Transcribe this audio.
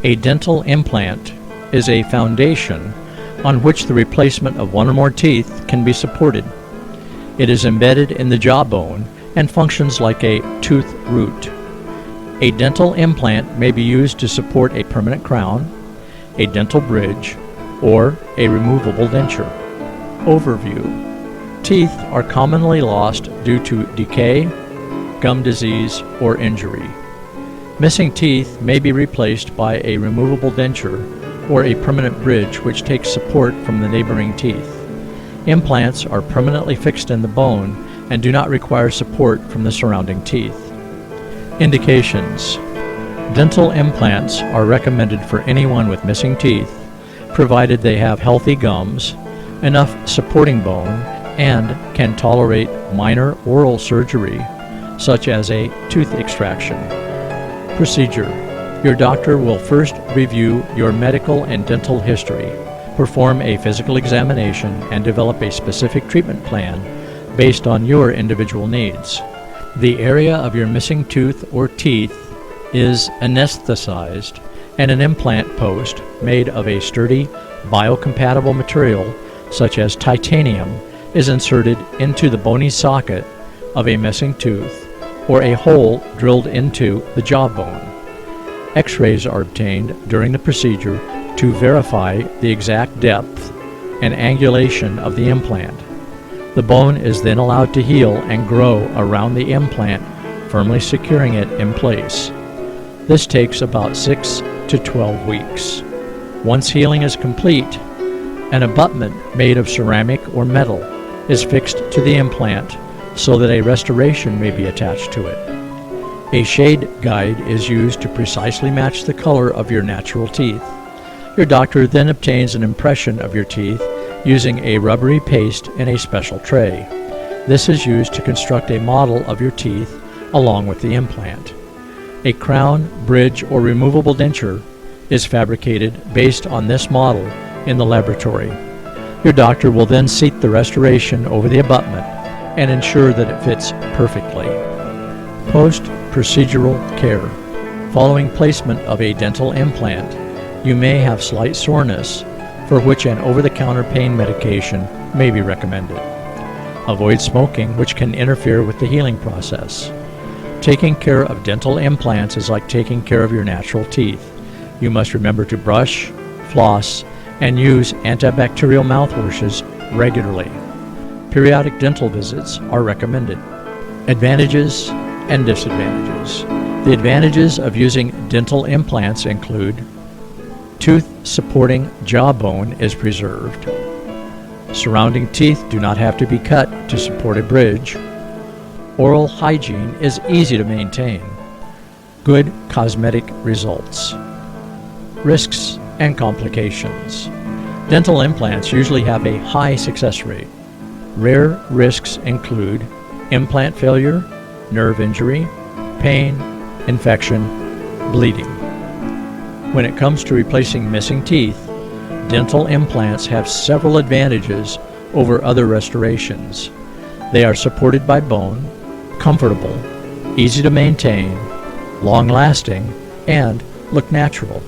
A dental implant is a foundation on which the replacement of one or more teeth can be supported. It is embedded in the jawbone and functions like a tooth root. A dental implant may be used to support a permanent crown, a dental bridge, or a removable denture. Overview. Teeth are commonly lost due to decay, gum disease, or injury. Missing teeth may be replaced by a removable denture or a permanent bridge which takes support from the neighboring teeth. Implants are permanently fixed in the bone and do not require support from the surrounding teeth. Indications. Dental implants are recommended for anyone with missing teeth, provided they have healthy gums, enough supporting bone, and can tolerate minor oral surgery, such as a tooth extraction. Procedure. Your doctor will first review your medical and dental history, perform a physical examination, and develop a specific treatment plan based on your individual needs. The area of your missing tooth or teeth is anesthetized, and an implant post made of a sturdy, biocompatible material such as titanium is inserted into the bony socket of a missing tooth or a hole drilled into the jawbone. X-rays are obtained during the procedure to verify the exact depth and angulation of the implant. The bone is then allowed to heal and grow around the implant, firmly securing it in place. This takes about 6 to 12 weeks. Once healing is complete, an abutment made of ceramic or metal is fixed to the implant so that a restoration may be attached to it. A shade guide is used to precisely match the color of your natural teeth. Your doctor then obtains an impression of your teeth using a rubbery paste in a special tray. This is used to construct a model of your teeth along with the implant. A crown, bridge, or removable denture is fabricated based on this model in the laboratory. Your doctor will then seat the restoration over the abutment and ensure that it fits perfectly. Post-procedural care. Following placement of a dental implant, you may have slight soreness, for which an over-the-counter pain medication may be recommended. Avoid smoking, which can interfere with the healing process. Taking care of dental implants is like taking care of your natural teeth. You must remember to brush, floss, and use antibacterial mouthwashes regularly. Periodic dental visits are recommended. Advantages and disadvantages. The advantages of using dental implants include: tooth-supporting jawbone is preserved. Surrounding teeth do not have to be cut to support a bridge. Oral hygiene is easy to maintain. Good cosmetic results. Risks and complications. Dental implants usually have a high success rate. Rare risks include implant failure, nerve injury, pain, infection, bleeding. When it comes to replacing missing teeth, dental implants have several advantages over other restorations. They are supported by bone, comfortable, easy to maintain, long-lasting, and look natural.